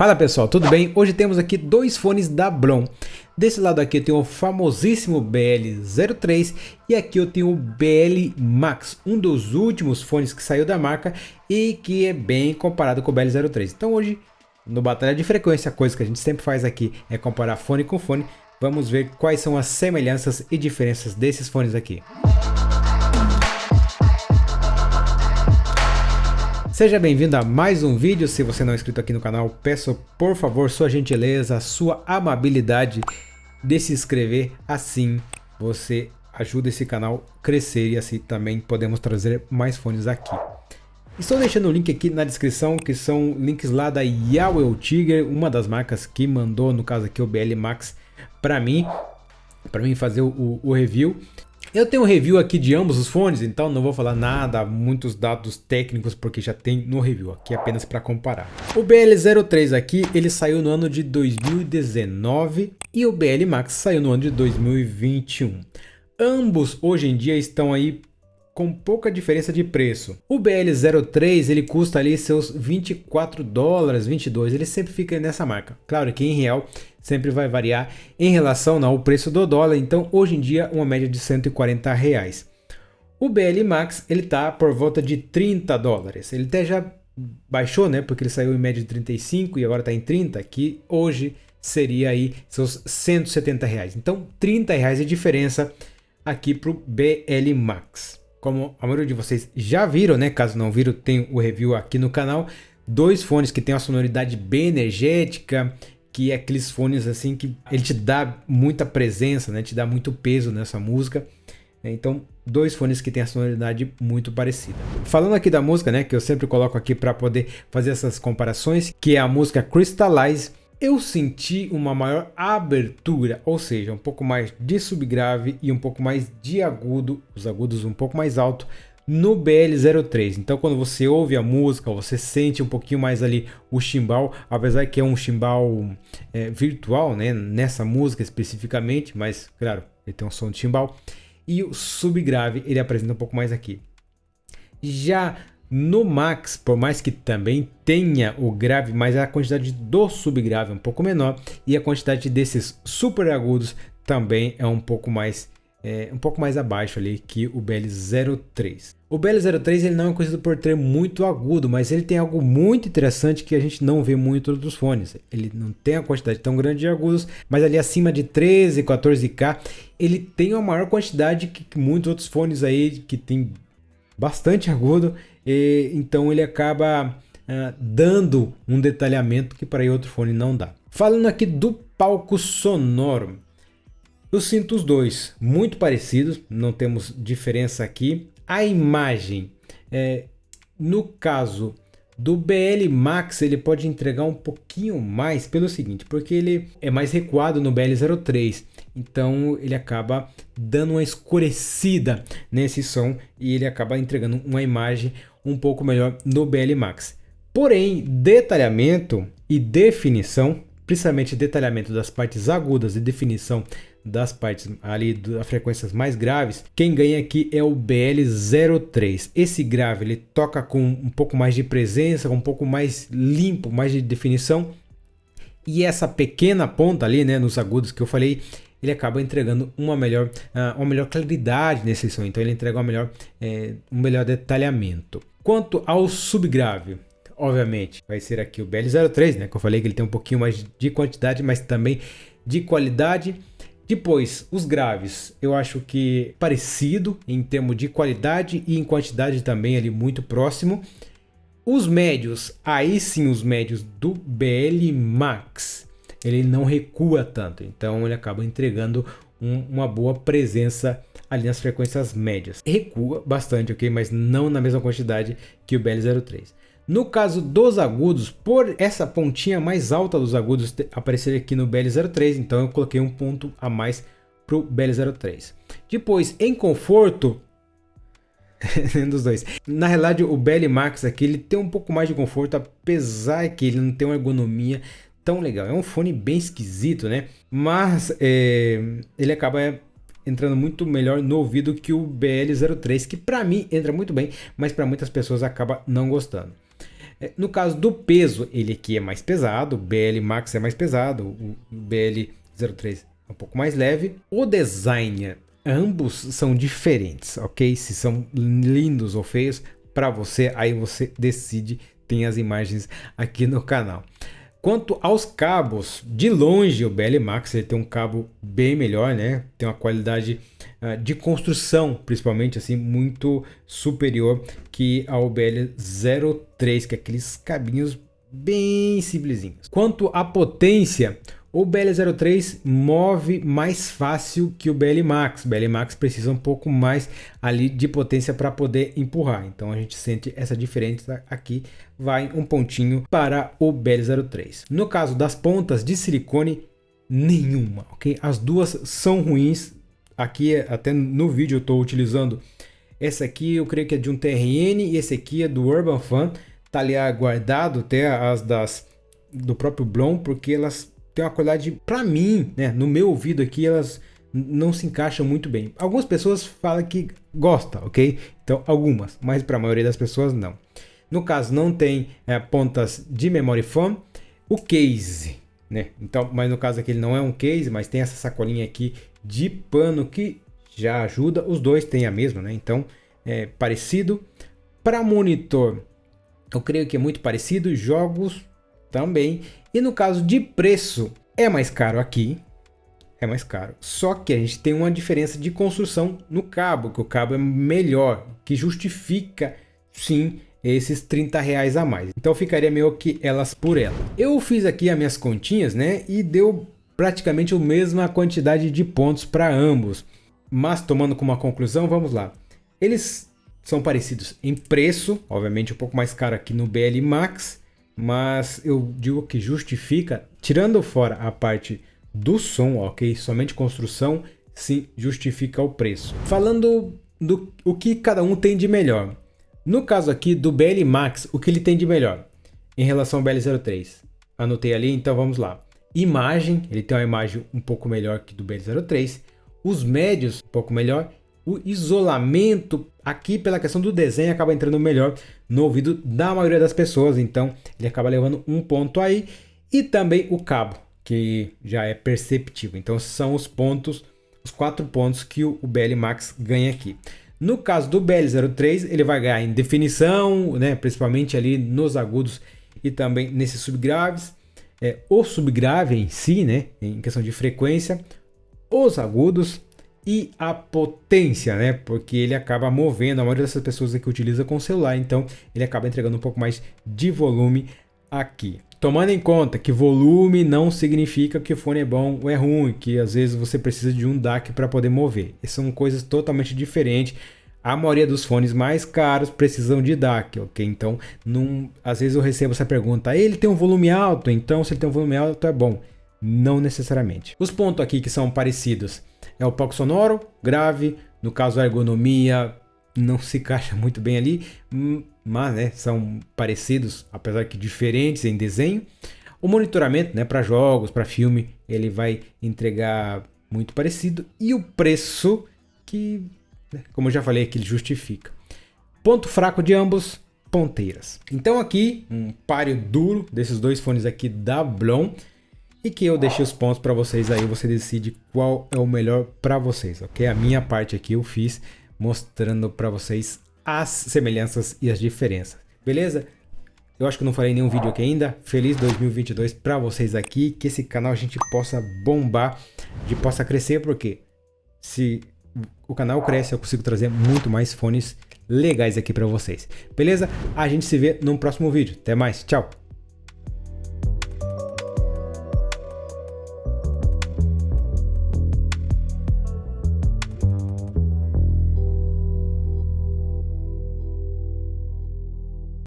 Fala pessoal, tudo bem? Hoje temos aqui dois fones da Blon. Desse lado aqui eu tenho o famosíssimo BL03 e aqui eu tenho o BL Max, um dos últimos fones que saiu da marca e que é bem comparado com o BL03. Então hoje, no Batalha de Frequência, a coisa que a gente sempre faz aqui é comparar fone com fone. Vamos ver quais são as semelhanças e diferenças desses fones aqui. Seja bem-vindo a mais um vídeo. Se você não é inscrito aqui no canal, peço por favor sua gentileza, sua amabilidade de se inscrever. Assim você ajuda esse canal a crescer e assim também podemos trazer mais fones aqui. Estou deixando o link aqui na descrição, que são links lá da Yawell Tiger, uma das marcas que mandou, no caso aqui o BL Max, para mim fazer o review. Eu tenho um review aqui de ambos os fones, então não vou falar nada, muitos dados técnicos, porque já tem no review, aqui apenas para comparar. O BL03 aqui, ele saiu no ano de 2019 e o BL Max saiu no ano de 2021. Ambos hoje em dia estão aí com pouca diferença de preço. O BL03 ele custa ali seus 24 dólares, 22, ele sempre fica nessa marca. Claro que em real sempre vai variar em relação ao preço do dólar, então hoje em dia uma média de 140 reais. O BL Max ele tá por volta de 30 dólares, ele até já baixou, né, porque ele saiu em média de 35 e agora está em 30, que hoje seria aí seus 170 reais. Então 30 reais de diferença aqui para o BL Max. Como a maioria de vocês já viram, né? Caso não viram, tem o review aqui no canal. Dois fones que tem uma sonoridade bem energética, que é aqueles fones assim que ele te dá muita presença, né? Te dá muito peso nessa música. Então, dois fones que tem a sonoridade muito parecida. Falando aqui da música, né? Que eu sempre coloco aqui para poder fazer essas comparações, que é a música Crystallize. Eu senti uma maior abertura, ou seja, um pouco mais de subgrave e um pouco mais de agudo, os agudos um pouco mais alto no BL03. Então quando você ouve a música, você sente um pouquinho mais ali o chimbal, apesar que é um chimbal virtual, né, nessa música especificamente, mas claro, ele tem um som de chimbal. E o subgrave ele apresenta um pouco mais aqui. Já no Max, por mais que também tenha o grave, mas a quantidade do subgrave é um pouco menor e a quantidade desses super agudos também é um pouco mais abaixo ali que o BL03. O BL03 ele não é conhecido por ter muito agudo, mas ele tem algo muito interessante que a gente não vê muito dos fones. Ele não tem a quantidade tão grande de agudos, mas ali acima de 13, 14K, ele tem uma maior quantidade que muitos outros fones aí que tem bastante agudo. E então ele acaba dando um detalhamento que para outro fone não dá. Falando aqui do palco sonoro, eu sinto os dois muito parecidos, não temos diferença aqui. A imagem, no caso do BL Max, ele pode entregar um pouquinho mais pelo seguinte, porque ele é mais recuado no BL03, então ele acaba dando uma escurecida nesse som e ele acaba entregando uma imagem um pouco melhor no BL Max. Porém, detalhamento e definição, principalmente detalhamento das partes agudas e definição das partes ali das frequências mais graves, quem ganha aqui é o BL03. Esse grave ele toca com um pouco mais de presença, um pouco mais limpo, mais de definição, e essa pequena ponta ali, né, nos agudos que eu falei, ele acaba entregando uma melhor claridade nesse som, então ele entrega um melhor detalhamento. Quanto ao subgrave, obviamente vai ser aqui o BL03, né, que eu falei que ele tem um pouquinho mais de quantidade, mas também de qualidade. Depois, os graves, eu acho que parecido em termos de qualidade e em quantidade também ali muito próximo. Os médios, aí sim os médios do BL Max, ele não recua tanto, então ele acaba entregando uma boa presença ali nas frequências médias. Recua bastante, ok? Mas não na mesma quantidade que o BL03. No caso dos agudos, por essa pontinha mais alta dos agudos aparecer aqui no BL03, então eu coloquei um ponto a mais para o BL03. Depois, em conforto, dos dois. Na realidade, o BL Max aqui ele tem um pouco mais de conforto, apesar que ele não tem uma ergonomia tão legal. É um fone bem esquisito, né? Mas ele acaba entrando muito melhor no ouvido que o BL03, que para mim entra muito bem, mas para muitas pessoas acaba não gostando. No caso do peso, ele aqui é mais pesado, o BL Max é mais pesado, o BL03 é um pouco mais leve. O design, ambos são diferentes, ok? Se são lindos ou feios, para você, aí você decide, tem as imagens aqui no canal. Quanto aos cabos, de longe o BL Max ele tem um cabo bem melhor, né? Tem uma qualidade de construção, principalmente assim, muito superior que ao BL03, que é aqueles cabinhos bem simplesinhos. Quanto à potência, o BL03 move mais fácil que o BL Max. O BL Max precisa um pouco mais ali de potência para poder empurrar. Então a gente sente essa diferença aqui. Vai um pontinho para o BL03. No caso das pontas de silicone, nenhuma, ok? As duas são ruins. Aqui até no vídeo eu estou utilizando essa aqui, eu creio que é de um TRN, e esse aqui é do Urban Fan. Tá ali guardado até as do próprio Blon, porque elas têm uma qualidade, para mim, né, no meu ouvido aqui, elas não se encaixam muito bem. Algumas pessoas falam que gostam, ok? Então algumas, mas para a maioria das pessoas não. No caso não tem pontas de memory foam, o case, né? Então, mas no caso aqui ele não é um case, mas tem essa sacolinha aqui de pano que já ajuda. Os dois têm a mesma, né? Então é parecido. Para monitor, eu creio que é muito parecido. Jogos também. E no caso de preço, é mais caro aqui. É mais caro. Só que a gente tem uma diferença de construção no cabo, que o cabo é melhor, que justifica sim esses R$30 a mais. Então ficaria meio que elas por ela. Eu fiz aqui as minhas continhas, né? E deu praticamente a mesma quantidade de pontos para ambos. Mas tomando como uma conclusão, vamos lá. Eles são parecidos em preço, obviamente um pouco mais caro aqui no BL Max, mas eu digo que justifica, tirando fora a parte do som, ok? Somente construção, sim, justifica o preço. Falando do o que cada um tem de melhor. No caso aqui do BL Max, o que ele tem de melhor em relação ao BL03? Anotei ali, então vamos lá. Imagem, ele tem uma imagem um pouco melhor que do BL03. Os médios, um pouco melhor. O isolamento, aqui pela questão do desenho, acaba entrando melhor no ouvido da maioria das pessoas. Então, ele acaba levando um ponto aí. E também o cabo, que já é perceptível. Então, são os pontos, os 4 pontos que o BL Max ganha aqui. No caso do BL03, ele vai ganhar em definição, né, principalmente ali nos agudos e também nesses subgraves. O subgrave em si, né, em questão de frequência, os agudos e a potência, né, porque ele acaba movendo, a maioria dessas pessoas que utiliza com celular, então ele acaba entregando um pouco mais de volume aqui. Tomando em conta que volume não significa que o fone é bom ou é ruim, que às vezes você precisa de um DAC para poder mover. São coisas totalmente diferentes. A maioria dos fones mais caros precisam de DAC, ok? Então, às vezes eu recebo essa pergunta, ele tem um volume alto, então se ele tem um volume alto é bom. Não necessariamente. Os pontos aqui que são parecidos é o palco sonoro, grave, no caso a ergonomia não se encaixa muito bem ali, mas né, são parecidos, apesar que diferentes em desenho. O monitoramento, né, para jogos, para filme, ele vai entregar muito parecido. E o preço que, né, como eu já falei aqui, ele justifica. Ponto fraco de ambos, ponteiras. Então aqui, um páreo duro desses dois fones aqui da Blon. E que eu deixei os pontos para vocês aí, você decide qual é o melhor para vocês, ok? A minha parte aqui eu fiz mostrando para vocês as semelhanças e as diferenças, beleza? Eu acho que eu não falei nenhum vídeo aqui ainda. Feliz 2022 para vocês aqui, que esse canal a gente possa bombar, possa crescer, porque se o canal cresce eu consigo trazer muito mais fones legais aqui para vocês, beleza? A gente se vê no próximo vídeo. Até mais, tchau!